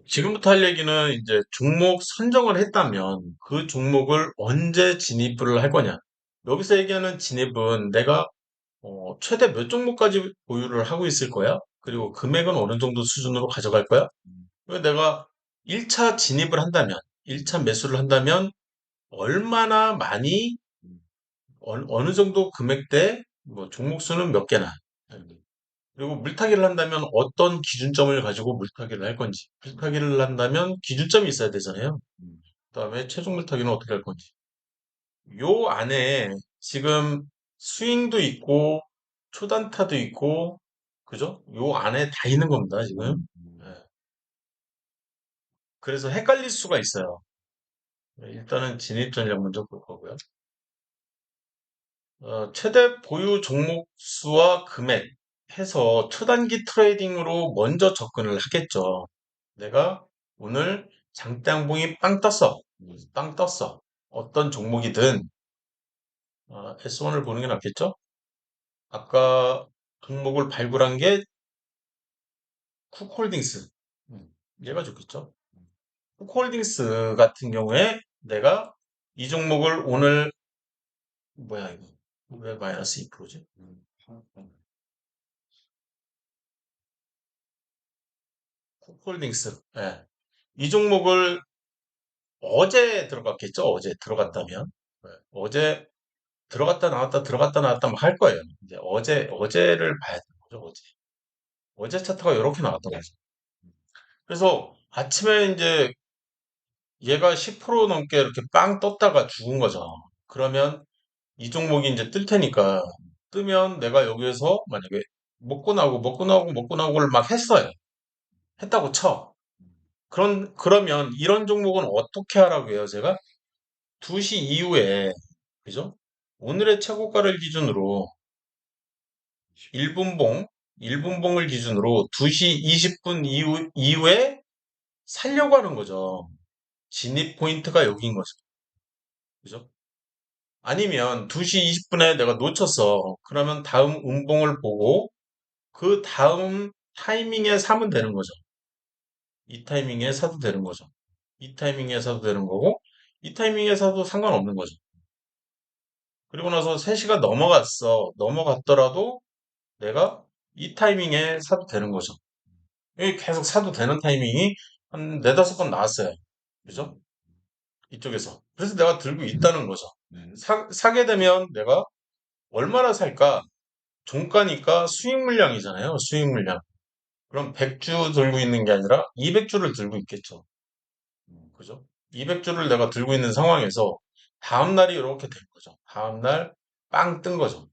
지금부터 할 얘기는 이제 종목 선정을 했다면 그 종목을 언제 진입을 할 거냐. 여기서 얘기하는 진입은 내가 최대 몇 종목까지 보유를 하고 있을 거야? 그리고 금액은 어느 정도 수준으로 가져갈 거야? 그리고 내가 1차 진입을 한다면, 1차 매수를 한다면 얼마나 많이, 어느 정도 금액대, 뭐 종목 수는 몇 개나, 그리고 물타기를 한다면 어떤 기준점을 가지고 물타기를 할 건지, 물타기를 한다면 기준점이 있어야 되잖아요. 그다음에 최종 물타기는 어떻게 할 건지. 요 안에 지금 스윙도 있고 초단타도 있고 그죠? 요 안에 다 있는 겁니다, 지금. 예. 그래서 헷갈릴 수가 있어요. 일단은 진입 전략 먼저 볼 거고요. 최대 보유 종목 수와 금액 해서 초단기 트레이딩으로 먼저 접근을 하겠죠. 내가 오늘 장대양봉이 빵 떴어. 빵 떴어. 어떤 종목이든 S1을 보는 게 낫겠죠? 아까 종목을 발굴한 게 쿡홀딩스. 얘가 좋겠죠? 쿡홀딩스 같은 경우에 내가 이 종목을 오늘 뭐야 이거? 왜 마이너스 2%지? 쿡홀딩스. 예. 이 종목을 어제 들어갔겠죠? 어제 들어갔다면. 네. 어제 들어갔다 나왔다 들어갔다 나왔다 뭐 할 거예요. 이제 어제를 봐야 되는 거죠, 어제. 어제 차트가 이렇게 나왔던 거죠. 그래서 아침에 이제 얘가 10% 넘게 이렇게 빵 떴다가 죽은 거죠. 그러면 이 종목이 이제 뜰 테니까 뜨면 내가 여기에서 만약에 먹고 나오고를 막 했어요. 했다고 쳐. 그러면 이런 종목은 어떻게 하라고 해요, 제가? 2시 이후에, 그죠? 오늘의 최고가를 기준으로 1분봉, 1분봉을 기준으로 2시 20분 이후에 살려고 하는 거죠. 진입 포인트가 여기인 거죠. 그죠? 아니면 2시 20분에 내가 놓쳤어. 그러면 다음 음봉을 보고 그 다음 타이밍에 사면 되는 거죠. 이 타이밍에 사도 되는 거죠. 이 타이밍에 사도 되는 거고, 이 타이밍에 사도 상관없는 거죠. 그리고 나서 3시가 넘어갔어. 넘어갔더라도 내가 이 타이밍에 사도 되는 거죠. 여기 계속 사도 되는 타이밍이 한 네다섯 번 나왔어요. 그죠? 이쪽에서. 그래서 내가 들고 있다는 거죠. 사게 되면 내가 얼마나 살까? 종가니까 수익 물량이잖아요. 수익 물량. 그럼 100주 들고 있는 게 아니라 200주를 들고 있겠죠. 그죠? 200주를 내가 들고 있는 상황에서 다음날이 이렇게 된 거죠. 다음날 빵 뜬 거죠.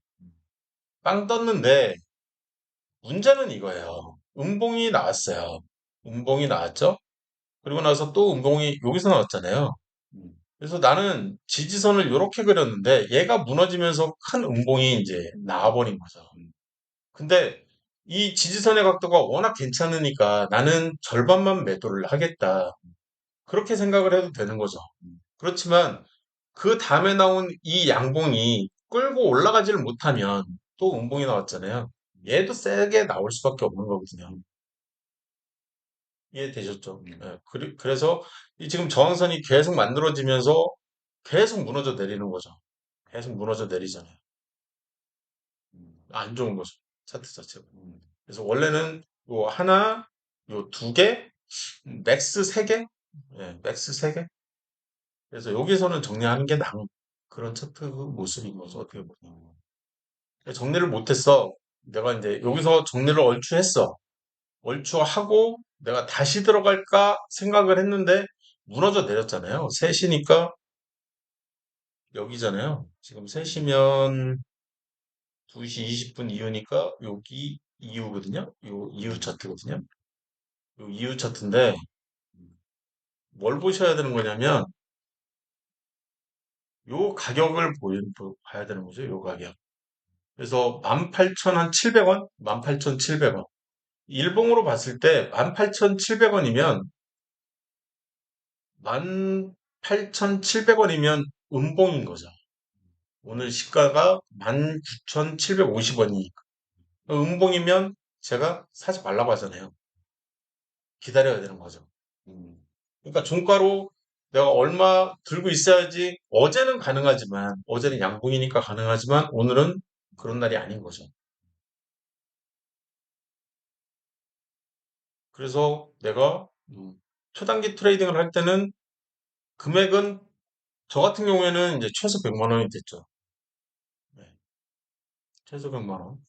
빵 떴는데 문제는 이거예요. 음봉이 나왔어요. 음봉이 나왔죠? 그리고 나서 또 음봉이 여기서 나왔잖아요. 그래서 나는 지지선을 이렇게 그렸는데 얘가 무너지면서 큰 음봉이 이제 나와버린 거죠. 근데 이 지지선의 각도가 워낙 괜찮으니까 나는 절반만 매도를 하겠다. 그렇게 생각을 해도 되는 거죠. 그렇지만 그 다음에 나온 이 양봉이 끌고 올라가지를 못하면 또 음봉이 나왔잖아요. 얘도 세게 나올 수밖에 없는 거거든요. 이해되셨죠? 예, 그래서 이 지금 저항선이 계속 만들어지면서 계속 무너져 내리는 거죠. 계속 무너져 내리잖아요. 안 좋은 거죠. 차트 자체가. 그래서 원래는 요 하나, 요 두 개, 맥스 세 개, 예, 맥스 세 개. 그래서 여기서는 정리하는 게 나은 그런 차트 모습인 거죠. 어떻게 보면. 정리를 못했어. 내가 이제 여기서 정리를 얼추 했어. 얼추 하고 내가 다시 들어갈까 생각을 했는데 무너져 내렸잖아요. 셋이니까 여기잖아요. 지금 셋이면 2시 20분 이후니까 여기 이후거든요. 요 이후 차트거든요. 요 이후 차트인데 뭘 보셔야 되는 거냐면 요 가격을 봐야 되는 거죠. 요 가격. 그래서 18,700원? 18,700원. 일봉으로 봤을 때 18,700원이면 18,700원이면 음봉인 거죠. 오늘 시가가 19,750원이니까. 음봉이면 제가 사지 말라고 하잖아요. 기다려야 되는 거죠. 음. 그러니까 종가로 내가 얼마 들고 있어야지 어제는 가능하지만 어제는 양봉이니까 가능하지만 오늘은 그런 날이 아닌 거죠. 그래서 내가 초단기 트레이딩을 할 때는 금액은 저 같은 경우에는 이제 최소 100만 원이 됐죠. 네, 최소 100만 원.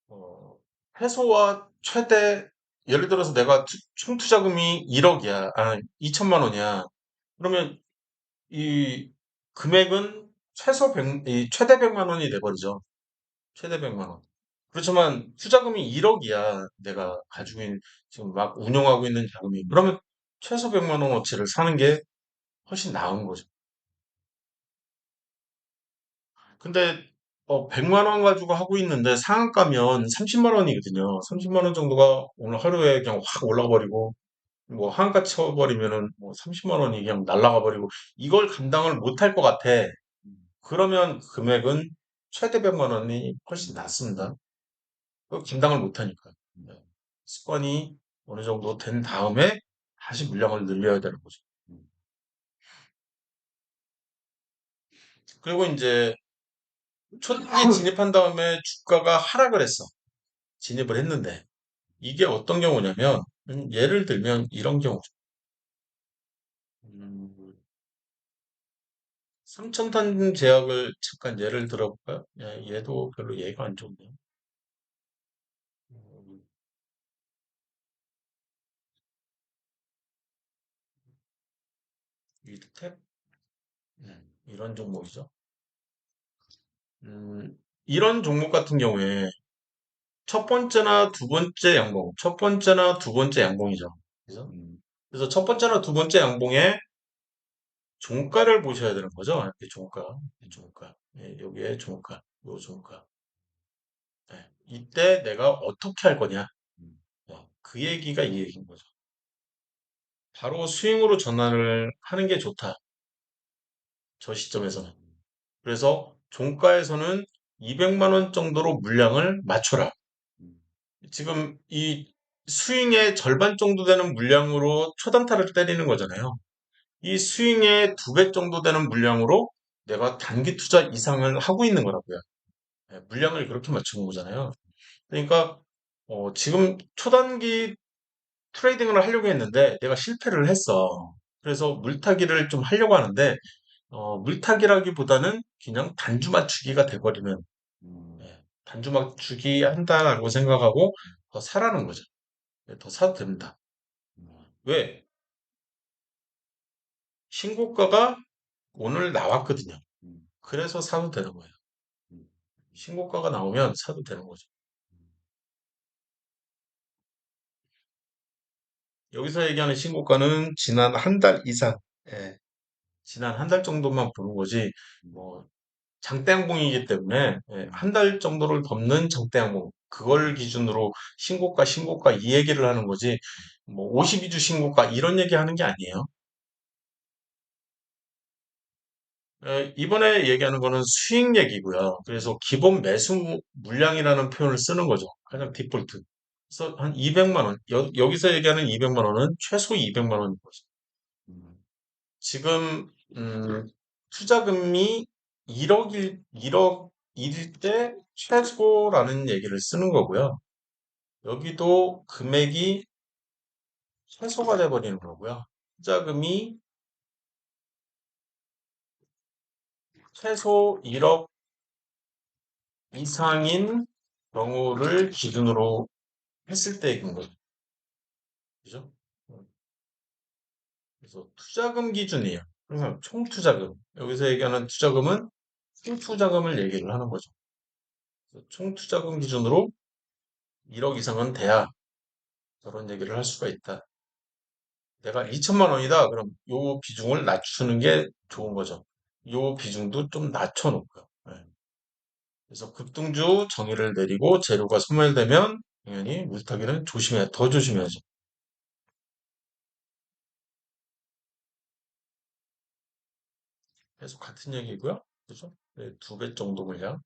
어, 최소와 최대 예를 들어서 내가 총 투자금이 1억이야. 2천만 원이야. 그러면 이 금액은 이 최대 100만 원이 돼버리죠. 최대 100만 원. 그렇지만 투자금이 1억이야. 내가 가지고 있는, 지금 막 운영하고 있는 자금이. 그러면 최소 100만 원어치를 사는 게 훨씬 나은 거죠. 근데 100만 원 가지고 하고 있는데 상한가면 30만 원이거든요. 30만 원 정도가 오늘 하루에 그냥 확 올라가 버리고 뭐 한가 쳐버리면은 뭐 30만 원이 그냥 날아가 버리고 이걸 감당을 못할 것 같아. 그러면 금액은 최대 100만 원이 훨씬 낫습니다. 그거 감당을 못하니까. 네. 습관이 어느 정도 된 다음에 다시 물량을 늘려야 되는 거죠. 음. 그리고 이제 초기에 진입한 다음에 주가가 하락을 했어. 진입을 했는데 이게 어떤 경우냐면 예를 들면 이런 경우. 음, 삼천탄 제약을 잠깐 예를 들어볼까요? 얘도 별로 예가 안 좋네요. 음, 위드탭 이런 종목이죠. 이런 종목 같은 경우에 첫 번째나 두 번째 양봉, 첫 번째나 두 번째 양봉이죠. 그래서 첫 번째나 두 번째 양봉에 종가를 보셔야 되는 거죠. 이렇게 종가, 이 종가, 여기에 종가, 요 종가. 이때 내가 어떻게 할 거냐. 그 얘기가 이 얘기인 거죠. 바로 스윙으로 전환을 하는 게 좋다. 저 시점에서는. 그래서 종가에서는 200만 원 정도로 물량을 맞춰라. 지금 이 스윙의 절반 정도 되는 물량으로 초단타를 때리는 거잖아요. 이 스윙의 2배 정도 되는 물량으로 내가 단기 투자 이상을 하고 있는 거라고요. 물량을 그렇게 맞추는 거잖아요. 그러니까 지금 초단기 트레이딩을 하려고 했는데 내가 실패를 했어. 그래서 물타기를 좀 하려고 하는데 물타기라기보다는 그냥 단주 맞추기가 돼버리는 단주 맞추기 한다라고 생각하고 더 사라는 거죠. 더 사도 됩니다. 왜? 신고가가 오늘 나왔거든요. 그래서 사도 되는 거예요. 신고가가 나오면 사도 되는 거죠. 여기서 얘기하는 신고가는 지난 한 달 이상, 예, 지난 한 달 정도만 보는 거지, 뭐, 장대양봉이기 때문에, 한 달 정도를 덮는 장대양봉, 그걸 기준으로 신고가 이 얘기를 하는 거지, 뭐, 52주 신고가 이런 얘기 하는 게 아니에요. 이번에 얘기하는 거는 수익 얘기고요. 그래서 기본 매수 물량이라는 표현을 쓰는 거죠. 가장 디폴트. 그래서 한 200만 원. 여기서 얘기하는 200만 원은 최소 200만 원인 거죠. 지금 투자금이 1억일 때 최소라는 얘기를 쓰는 거고요. 여기도 금액이 최소가 돼버리는 거고요. 투자금이 최소 1억 이상인 경우를 기준으로 했을 때인 거죠. 그죠? 그래서 투자금 기준이에요. 그래서 총투자금. 여기서 얘기하는 투자금은 총투자금을 얘기를 하는 거죠. 그래서 총투자금 기준으로 1억 이상은 돼야 저런 얘기를 할 수가 있다. 내가 2천만 원이다. 그럼 요 비중을 낮추는 게 좋은 거죠. 요 비중도 좀 낮춰놓고요. 그래서 급등주 정의를 내리고 재료가 소멸되면 당연히 물타기는 더 조심해야죠. 계속 같은 얘기고요. 그죠? 네, 2배 정도 물량.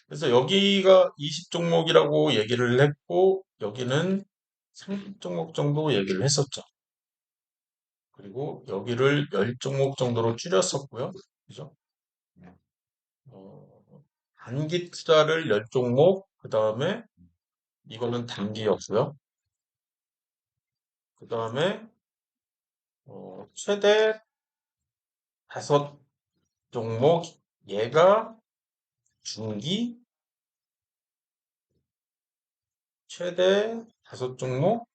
그래서 여기가 20종목이라고 얘기를 했고, 여기는 3종목 정도 얘기를 했었죠. 그리고 여기를 10종목 정도로 줄였었고요. 그죠? 어, 단기 투자를 10종목, 그 다음에 이거는 단기였고요. 그 다음에 최대 5종목, 얘가 중기, 최대 5종목,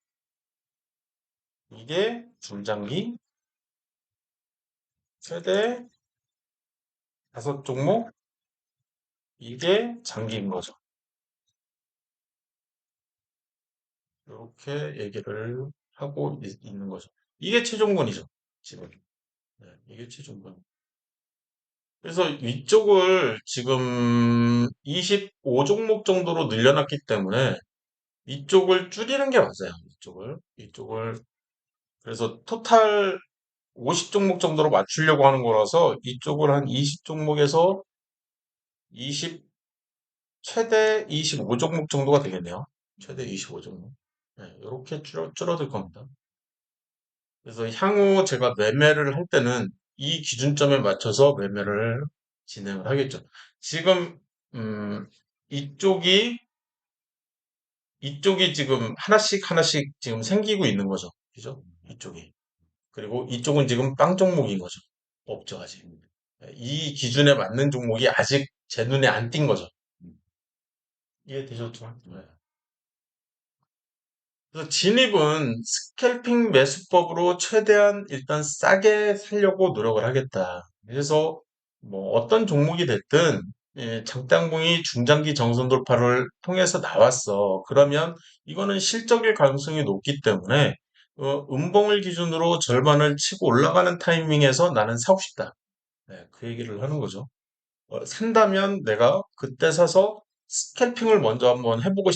이게 중장기, 최대 5종목, 이게 장기인 거죠. 이렇게 얘기를 하고 있는 거죠. 이게 최종본이죠. 지금. 네, 이게 최종본. 그래서 이쪽을 지금 25종목 정도로 늘려놨기 때문에 이쪽을 줄이는 게 맞아요. 이쪽을. 그래서 토탈 50종목 정도로 맞추려고 하는 거라서 이쪽을 한 20종목에서 20, 최대 25종목 정도가 되겠네요. 최대 25종목. 네, 이렇게 줄어들 겁니다. 그래서 향후 제가 매매를 할 때는 이 기준점에 맞춰서 매매를 진행을 하겠죠. 지금, 음, 이쪽이, 이쪽이 지금 하나씩 하나씩 지금 생기고 있는 거죠. 그죠? 이쪽이. 그리고 이쪽은 지금 빵 종목인 거죠. 없죠, 아직. 이 기준에 맞는 종목이 아직 제 눈에 안 띈 거죠. 이해되셨죠? 네. 그래서 진입은 스캘핑 매수법으로 최대한 일단 싸게 살려고 노력을 하겠다. 그래서 뭐 어떤 종목이 됐든 장대항공이 중장기 정선 돌파를 통해서 나왔어. 그러면 이거는 실적일 가능성이 높기 때문에 음봉을 기준으로 절반을 치고 올라가는 타이밍에서 나는 사고 싶다. 네, 그 얘기를 하는 거죠. 산다면 내가 그때 사서 스캘핑을 먼저 한번 해보고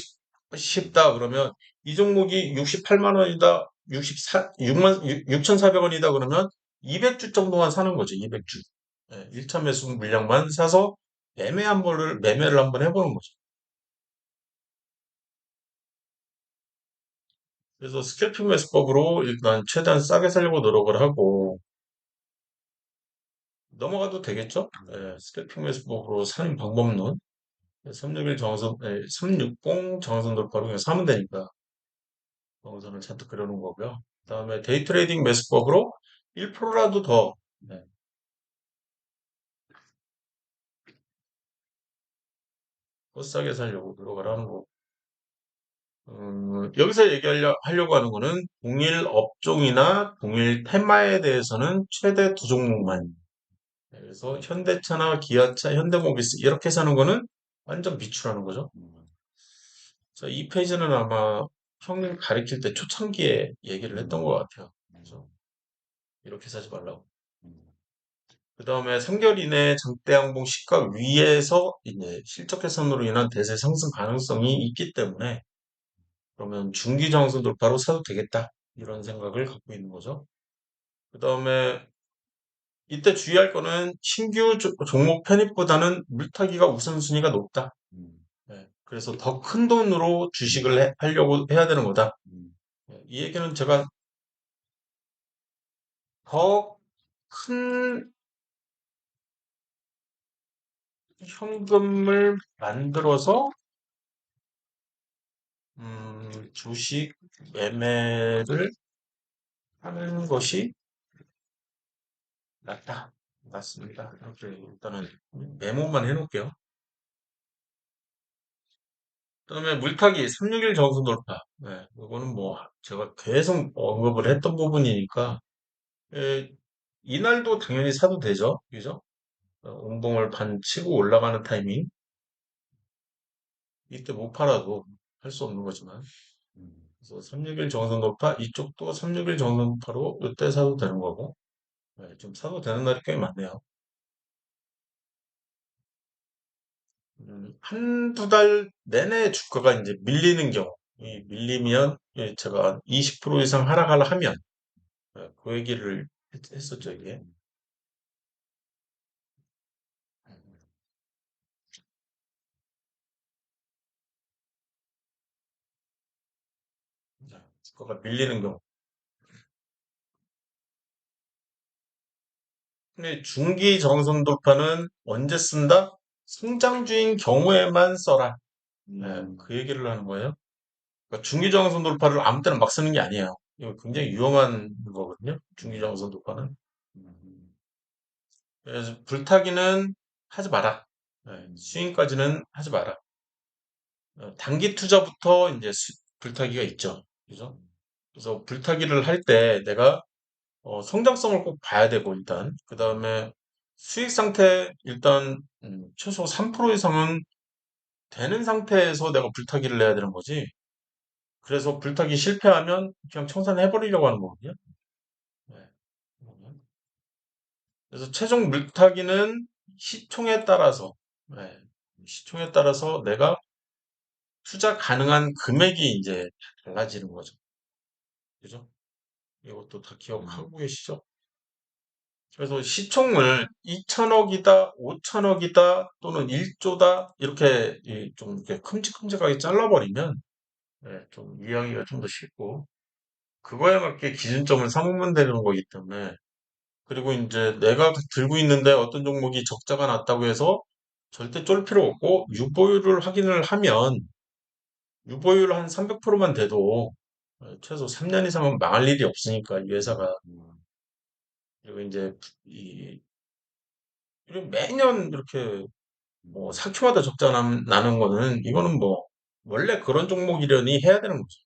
싶다 그러면 이 종목이 68만 원이다, 6,400원이다 그러면 200주 정도만 사는 거죠. 200주. 1차 매수 물량만 사서 매매를 한번 해보는 거죠. 그래서 스캘핑 매수법으로 일단 최대한 싸게 살려고 노력을 하고 넘어가도 되겠죠? 스캘핑 매수법으로 사는 방법론 361 정선, 360 정선 돌파로 그냥 사면 되니까. 우선은 잔뜩 그려놓은 거고요. 그다음에 데이 트레이딩 매수법으로 1%라도 더 싸게 살려고 노력을 하는 거. 여기서 하려고 하는 거는 동일 업종이나 동일 테마에 대해서는 최대 두 종목만. 그래서 현대차나 기아차, 현대모비스 이렇게 사는 거는 완전 비추라는 거죠. 자, 이 페이지는 아마 형님 가르칠 때 초창기에 얘기를 했던 것 같아요. 그래서 이렇게 사지 말라고. 그 다음에 3개월 이내 장대양봉 시가 위에서 이제 실적 개선으로 인한 대세 상승 가능성이 있기 때문에 그러면 중기 정선 돌파로 사도 되겠다. 이런 생각을 갖고 있는 거죠. 그 다음에 이때 주의할 거는 신규 종목 편입보다는 물타기가 우선순위가 높다. 네, 그래서 더 큰 돈으로 주식을 하려고 해야 되는 거다. 이 얘기는 제가 더 큰 현금을 만들어서 주식 매매를 하는 것이 낫다. 맞습니다. 이렇게 일단은 메모만 해놓을게요. 그다음에 물타기 361 정수 돌파. 네, 이거는 뭐 제가 계속 언급을 했던 부분이니까 예, 이날도 당연히 사도 되죠. 그죠? 운봉을 반 치고 올라가는 타이밍. 이때 못 팔아도 할 수 없는 거지만. 그래서 361 정선 돌파, 이쪽도 361 정선 돌파로 이때 사도 되는 거고. 네, 좀 사도 되는 날이 꽤 많네요. 한두 달 내내 주가가 이제 밀리는 경우, 이 밀리면 제가 20% 이상 하락을 하면 그 얘기를 했었죠, 이게. 주가가 밀리는 경우. 근데 중기 정선 돌파는 언제 쓴다? 성장주인 경우에만 써라. 네, 그 얘기를 하는 거예요. 그러니까 중기 정선 돌파를 아무 때나 막 쓰는 게 아니에요. 이거 굉장히 위험한 거거든요. 중기 정선 돌파는. 그래서 불타기는 하지 마라. 네, 스윙까지는 하지 마라. 단기 투자부터 이제 불타기가 있죠. 그죠? 그래서 불타기를 할 때 내가 성장성을 꼭 봐야 되고 일단 그 다음에 수익 상태 일단 최소 3% 이상은 되는 상태에서 내가 불타기를 내야 되는 거지. 그래서 불타기 실패하면 그냥 청산해버리려고 하는 거거든요. 네. 그래서 최종 물타기는 시총에 따라서 네. 시총에 따라서 내가 투자 가능한 금액이 이제 달라지는 거죠. 그죠? 이것도 다 기억하고 계시죠? 그래서 시총을 2천억이다, 5천억이다, 또는 1조다, 이렇게 좀 이렇게 큼직큼직하게 잘라버리면, 좀 이해하기가 좀 더 쉽고, 그거에 맞게 기준점을 삼으면 되는 거기 때문에, 그리고 이제 내가 들고 있는데 어떤 종목이 적자가 났다고 해서 절대 쫄 필요 없고, 유보율을 확인을 하면, 유보율 한 300%만 돼도, 최소 3년 이상은 망할 일이 없으니까, 이 회사가. 그리고 이제, 이, 이런 매년 이렇게 뭐 4큐마다 적자 나는 거는 이거는 뭐 원래 그런 종목이려니 해야 되는 거죠.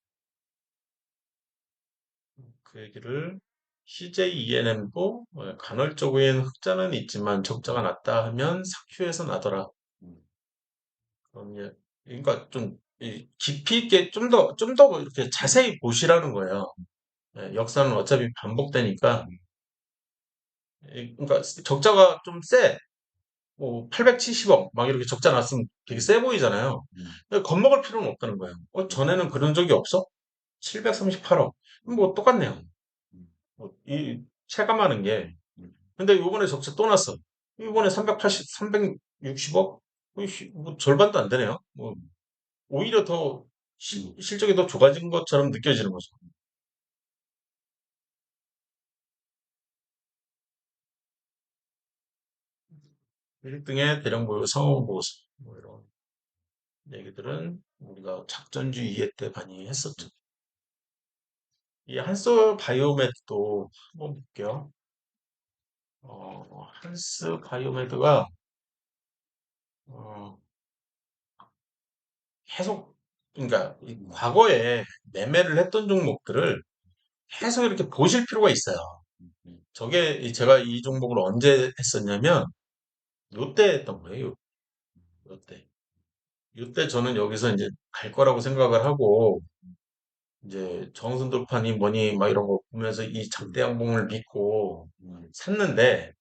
그 얘기를 CJENM도 간헐적인 흑자는 있지만 적자가 났다 하면 4큐에서 나더라. 그런 그러니까 좀 깊이 있게 좀 더 이렇게 자세히 보시라는 거예요. 역사는 어차피 반복되니까. 그러니까 적자가 좀 세. 뭐 870억 막 이렇게 적자 났으면 되게 세 보이잖아요. 근데 겁먹을 필요는 없다는 거예요. 전에는 그런 적이 없어? 738억. 뭐 똑같네요. 이 체감하는 게. 근데 이번에 적자 또 났어. 이번에 360억? 뭐 절반도 안 되네요. 뭐 오히려 더 실적이 더 좋아진 것처럼 느껴지는 거죠. 1등의 대량 보유 상호 보고서 뭐 이런 얘기들은 우리가 작전주 2회 때 많이 했었죠. 이 한솔 바이오메드도 한번 볼게요. 한스 바이오메드가 어, 계속 그러니까 이 과거에 매매를 했던 종목들을 계속 이렇게 보실 필요가 있어요. 저게 제가 이 종목을 언제 했었냐면 요때 했던 거예요. 요때. 요때 저는 여기서 이제 갈 거라고 생각을 하고 이제 정선 돌파니 뭐니 막 이런 거 보면서 이 장대 양봉을 믿고 샀는데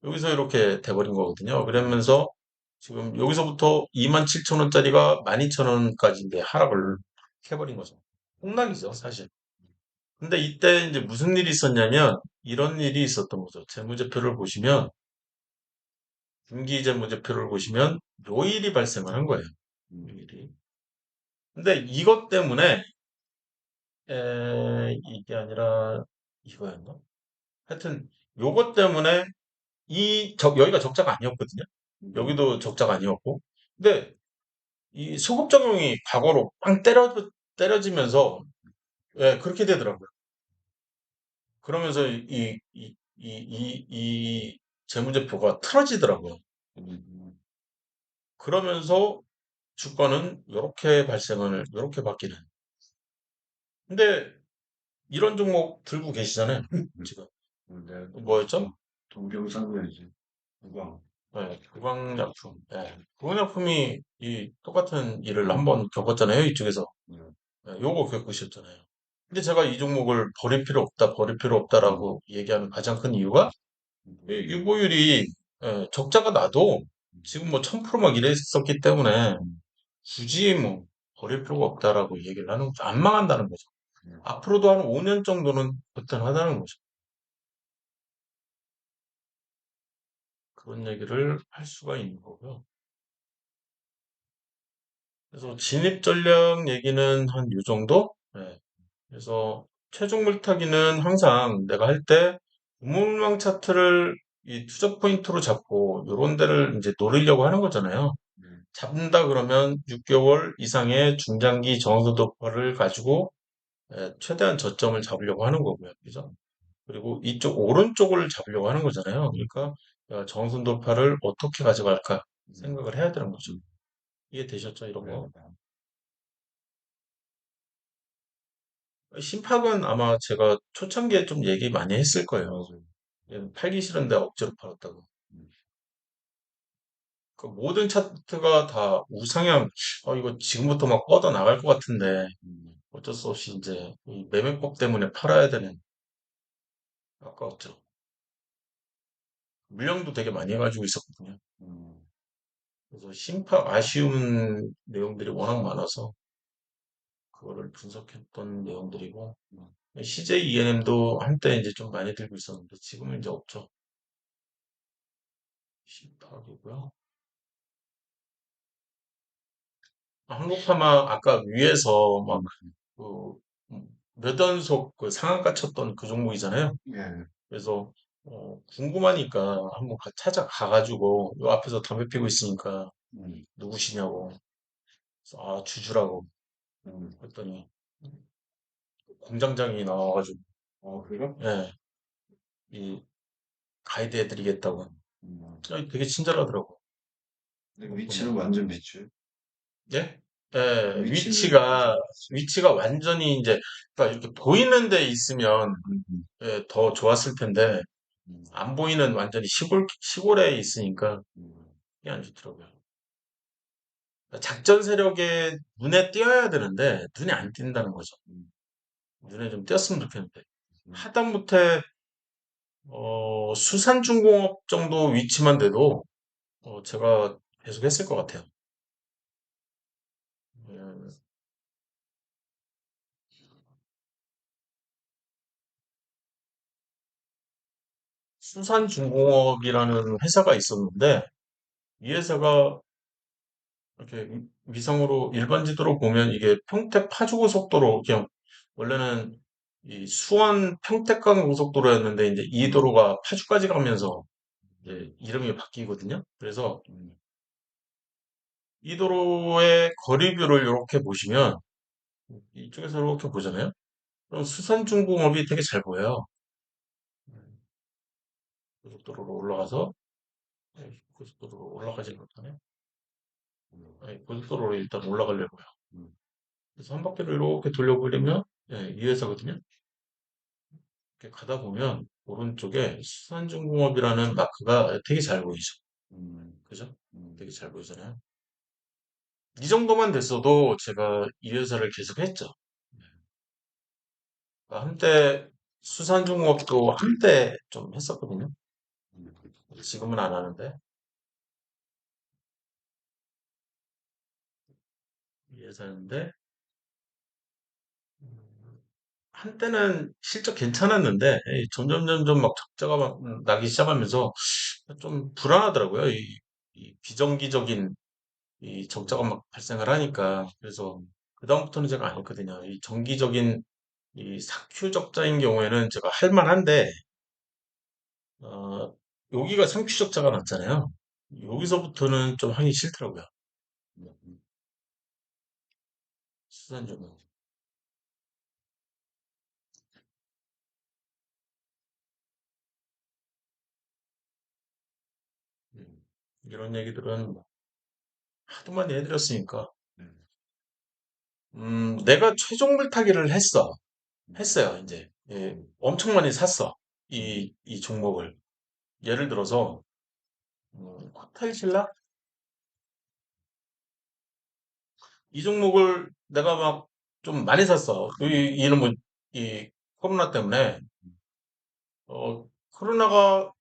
여기서 이렇게 돼버린 거거든요. 그러면서 지금 여기서부터 27,000원짜리가 12,000원까지 이제 하락을 해버린 거죠. 폭락이죠, 사실. 근데 이때 이제 무슨 일이 있었냐면 이런 일이 있었던 거죠. 재무제표를 보시면 분기재무제표를 보시면 요일이 발생을 한 거예요. 요일이. 근데 이것 때문에 이게 아니라 이거였나? 하여튼 요것 때문에 여기가 적자가 아니었거든요. 여기도 적자가 아니었고. 근데 이 소급 적용이 과거로 빵 때려지면서 그렇게 되더라고요. 그러면서 이 재무제표가 틀어지더라고요. 그러면서 주가는 이렇게 바뀌는. 근데 이런 종목 들고 계시잖아요. 지금. 뭐였죠? 동병상련이지. 구강. 네, 구강약품. 네, 구강약품이 이 똑같은 일을 한번 겪었잖아요. 이쪽에서. 요거 겪으셨잖아요. 근데 제가 이 종목을 버릴 필요 없다라고 얘기하는 가장 큰 이유가 이 유보율이 적자가 나도 지금 뭐 1000%막 이랬었기 때문에 굳이 뭐 버릴 필요가 없다라고 얘기를 하는 거죠. 안 망한다는 거죠. 앞으로도 한 5년 정도는 버텨나가는 거죠. 그런 얘기를 할 수가 있는 거고요. 그래서 진입 전략 얘기는 한 요 정도? 네. 그래서 최종 물타기는 항상 내가 할 때 우물망 차트를 이 투자 포인트로 잡고 요런 데를 이제 노리려고 하는 거잖아요. 잡는다 그러면 6개월 이상의 중장기 저항도 돌파를 가지고 최대한 저점을 잡으려고 하는 거고요. 그죠? 그리고 이쪽 오른쪽을 잡으려고 하는 거잖아요. 그러니까 내가 저항선 돌파를 어떻게 가져갈까 생각을 해야 되는 거죠. 이해되셨죠? 이런 거. 심팍은 아마 제가 초창기에 좀 얘기 많이 했을 거예요. 얘는 팔기 싫은데 억지로 팔았다고. 그 모든 차트가 다 우상향, 이거 지금부터 막 뻗어 나갈 것 같은데 어쩔 수 없이 이제 이 매매법 때문에 팔아야 되는 아까웠죠. 물량도 되게 많이 해가지고 있었거든요. 그래서 심팍 아쉬운 내용들이 워낙 많아서 그거를 분석했던 내용들이고 CJ ENM도 한때 이제 좀 많이 들고 있었는데 지금은 이제 없죠. 심팍이고요. 한국파마 아까 위에서 막 그, 몇 연속 그 상한가 쳤던 그 종목이잖아요. 그래서 궁금하니까 한번 찾아가가지고 요 앞에서 담배 피고 있으니까 누구시냐고. 그래서 주주라고 했더니 공장장이 나와가지고 예, 이 가이드 해드리겠다고. 되게 친절하더라고. 예? 예, 위치가 완전히 이제, 그러니까 이렇게 보이는 데 있으면 예, 더 좋았을 텐데, 안 보이는 완전히 시골에 있으니까 이게 안 좋더라고요. 작전 세력에 눈에 띄어야 되는데, 눈에 안 띈다는 거죠. 눈에 좀 띄었으면 좋겠는데. 하다못해, 수산중공업 정도 위치만 돼도, 제가 계속 했을 것 같아요. 예, 수산중공업이라는 회사가 있었는데, 이 회사가 이렇게 위성으로 일반 지도로 보면 이게 평택 파주고속도로 그냥 원래는 이 수원 평택간 고속도로였는데 이제 이 도로가 파주까지 가면서 이제 이름이 바뀌거든요. 그래서 이 도로의 거리뷰를 이렇게 보시면 이쪽에서 이렇게 보잖아요. 그럼 수산중공업이 되게 잘 보여요. 고속도로로 올라가서 고속도로로 올라가지 못하네. 아니, 고속도로로 일단 올라가려고요. 그래서 한 바퀴를 이렇게 돌려보려면 이 회사거든요. 이렇게 가다 보면 오른쪽에 수산중공업이라는 마크가 되게 잘 보이죠. 그죠? 되게 잘 보이잖아요. 이 정도만 됐어도 제가 이 회사를 계속 했죠. 그러니까 한때 수산중공업도 한때 좀 했었거든요. 지금은 안 하는데 이 회사였는데 한때는 실적 괜찮았는데 점점 막 적자가 막 나기 시작하면서 좀 불안하더라고요. 이 비정기적인 이 적자가 막 발생을 하니까 그래서 그다음부터는 제가 안 했거든요. 이 정기적인 이 사큐 적자인 경우에는 제가 할 만한데 어, 여기가 상큐 적자가 났잖아요. 여기서부터는 좀 하기 싫더라고요. 수산적으로. 이런 얘기들은 하도 많이 해드렸으니까 내가 최종 물타기를 했어요. 이제 엄청 많이 샀어. 이 종목을 예를 들어서 코탈 신라 이 종목을 내가 막 좀 많이 샀어. 이놈은 이 코로나 때문에 어, 코로나가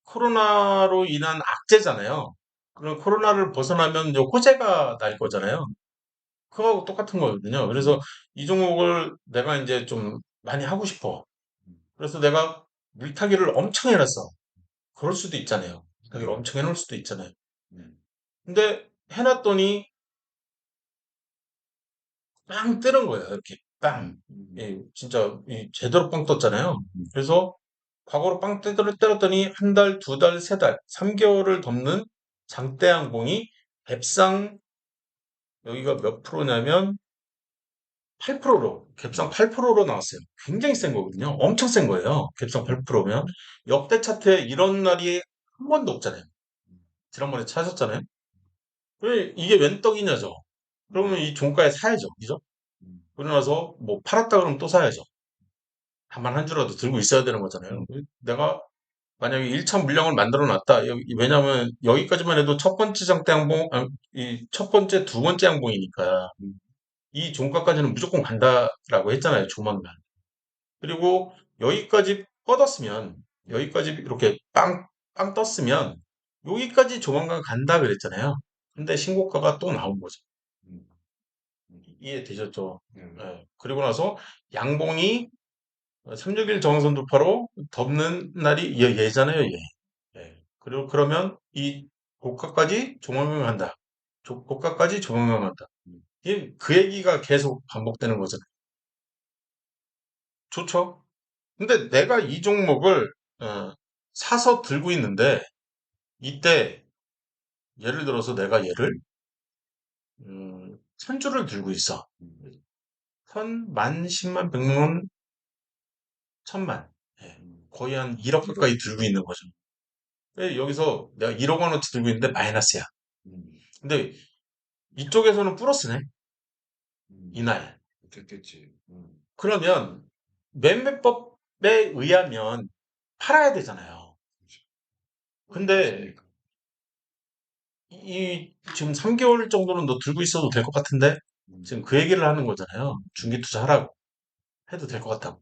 코로나로 인한 악재잖아요. 그럼 코로나를 벗어나면 이제 호재가 날 거잖아요. 그거하고 똑같은 거거든요. 그래서 이 종목을 내가 이제 좀 많이 하고 싶어. 그래서 내가 물타기를 엄청 해놨어. 그럴 수도 있잖아요. 물타기를 엄청 해놓을 수도 있잖아요. 근데 해놨더니 빵 뜨는 거예요. 이렇게. 빵! 예, 진짜 제대로 빵 떴잖아요. 그래서 과거로 빵 때렸더니 한 달, 두 달, 세 달, 3개월을 덮는 장대양봉이 갭상 여기가 몇 프로냐면 8%로 갭상 8%로 나왔어요. 굉장히 센 거거든요. 엄청 센 거예요. 갭상 8%면 역대 차트에 이런 날이 한 번도 없잖아요. 지난번에 찾았잖아요. 왜 이게 웬 떡이냐죠. 그러면 이 종가에 사야죠. 그죠? 그러고 나서 뭐 팔았다 그러면 또 사야죠. 다만 한 주라도 들고 있어야 되는 거잖아요. 내가 만약에 1차 물량을 만들어 놨다. 왜냐면 여기까지만 해도 첫 번째 장대 항봉, 이 첫 번째, 두 번째 항봉이니까 이 종가까지는 무조건 간다라고 했잖아요. 조만간. 그리고 여기까지 뻗었으면, 여기까지 이렇게 빵 떴으면 여기까지 조만간 간다 그랬잖아요. 근데 신고가가 또 나온 거죠. 이해되셨죠? 예. 그리고 나서 양봉이 361 정선 돌파로 덮는 날이 얘잖아요, 얘. 예. 그리고 그러면 이 고가까지 조만간 간다. 고가까지 조만간 간다. 그 얘기가 계속 반복되는 거잖아요. 좋죠? 근데 내가 이 종목을 사서 들고 있는데 이때 예를 들어서 내가 얘를 천 주를 들고 있어. 천, 만, 십만, 백만, 천만. 예. 거의 한 1억 가까이 들고 있는 거죠. 여기서 내가 1억 원어치 들고 있는데 마이너스야. 근데 이쪽에서는 플러스네. 이날. 그러면 매매법에 의하면 팔아야 되잖아요. 근데 지금 3개월 정도는 너 들고 있어도 될 것 같은데 지금 그 얘기를 하는 거잖아요. 중기 투자하라고 해도 될 것 같다고.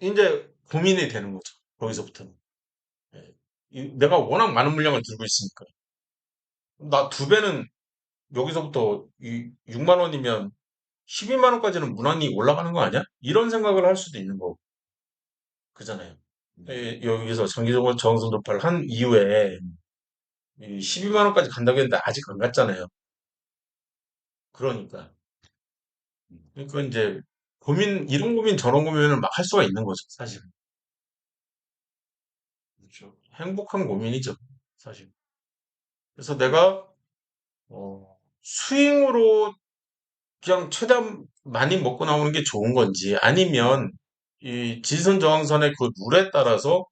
이제 고민이 되는 거죠. 거기서부터는. 예. 내가 워낙 많은 물량을 들고 있으니까. 나 두 배는 여기서부터 6만 원이면 12만 원까지는 무난히 올라가는 거 아니야? 이런 생각을 할 수도 있는 거고. 그잖아요. 여기서 장기적으로 저항선 돌파를 한 이후에 12만 원까지 간다고 했는데 아직 안 갔잖아요. 그러니까. 그러니까 이제 이런 고민 저런 고민을 막 할 수가 있는 거죠, 사실. 그렇죠. 행복한 고민이죠, 사실. 그래서 내가 수익으로 그냥 최대한 많이 먹고 나오는 게 좋은 건지 아니면 이 지선 저항선의 그 룰에 따라서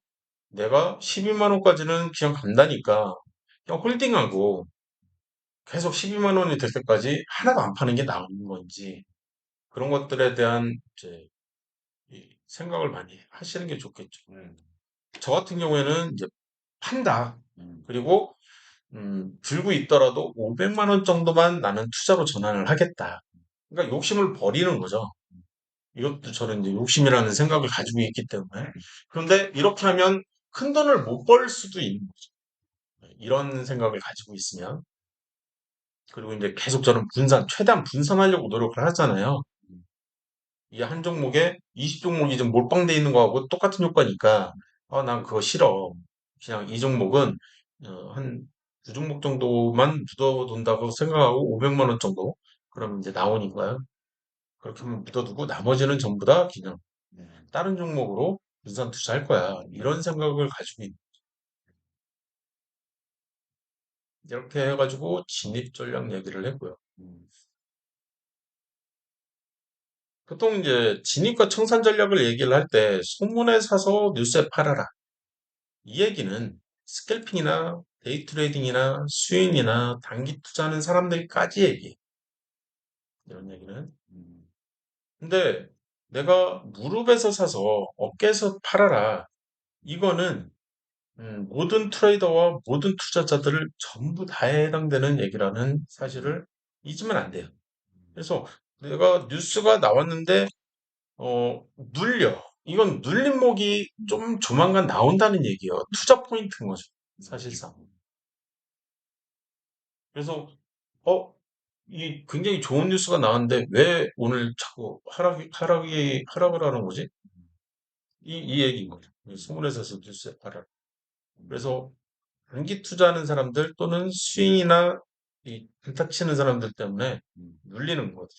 내가 12만 원까지는 그냥 간다니까 그냥 홀딩하고 계속 12만 원이 될 때까지 하나도 안 파는 게 나은 건지 그런 것들에 대한 이제 이 생각을 많이 하시는 게 좋겠죠. 저 같은 경우에는 이제 판다. 그리고 들고 있더라도 500만 원 정도만 나는 투자로 전환을 하겠다. 그러니까 욕심을 버리는 거죠. 이것도 저는 이제 욕심이라는 생각을 가지고 있기 때문에. 그런데 이렇게 하면 큰 돈을 못 벌 수도 있는 거죠. 이런 생각을 가지고 있으면. 그리고 이제 계속 저는 최대한 분산하려고 노력을 하잖아요. 이 한 종목에 20종목이 좀 몰빵돼 있는 거하고 똑같은 효과니까, 난 그거 싫어. 그냥 이 종목은, 한 두 종목 정도만 묻어둔다고 생각하고 500만 원 정도. 그럼 이제 나오니까요. 그렇게 하면 묻어두고 나머지는 전부 다 그냥 다른 종목으로 분산 투자할 거야. 이런 생각을 가지고 이렇게 해가지고 진입 전략 얘기를 했고요. 보통 이제 진입과 청산 전략을 얘기를 할 때 소문에 사서 뉴스에 팔아라. 이 얘기는 스캘핑이나 데이 트레이딩이나 수인이나 단기 투자하는 사람들까지 얘기해. 이런 얘기는. 근데 내가 무릎에서 사서 어깨에서 팔아라. 이거는 모든 트레이더와 모든 투자자들을 전부 다에 해당되는 얘기라는 사실을 잊으면 안 돼요. 그래서 내가 뉴스가 나왔는데 눌려. 이건 눌림목이 좀 조만간 나온다는 얘기예요. 투자 포인트인 거죠. 사실상. 그래서 어, 굉장히 좋은 뉴스가 나왔는데 왜 오늘 자꾸 하락을 하는 거지? 이 얘기인 거죠. 소문에서 뉴스에 팔아. 그래서 단기 투자하는 사람들 또는 스윙이나 이 단타 치는 사람들 때문에 눌리는 거죠.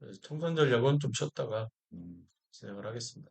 그래서 총선 전략은 좀 쉬었다가 진행을 하겠습니다.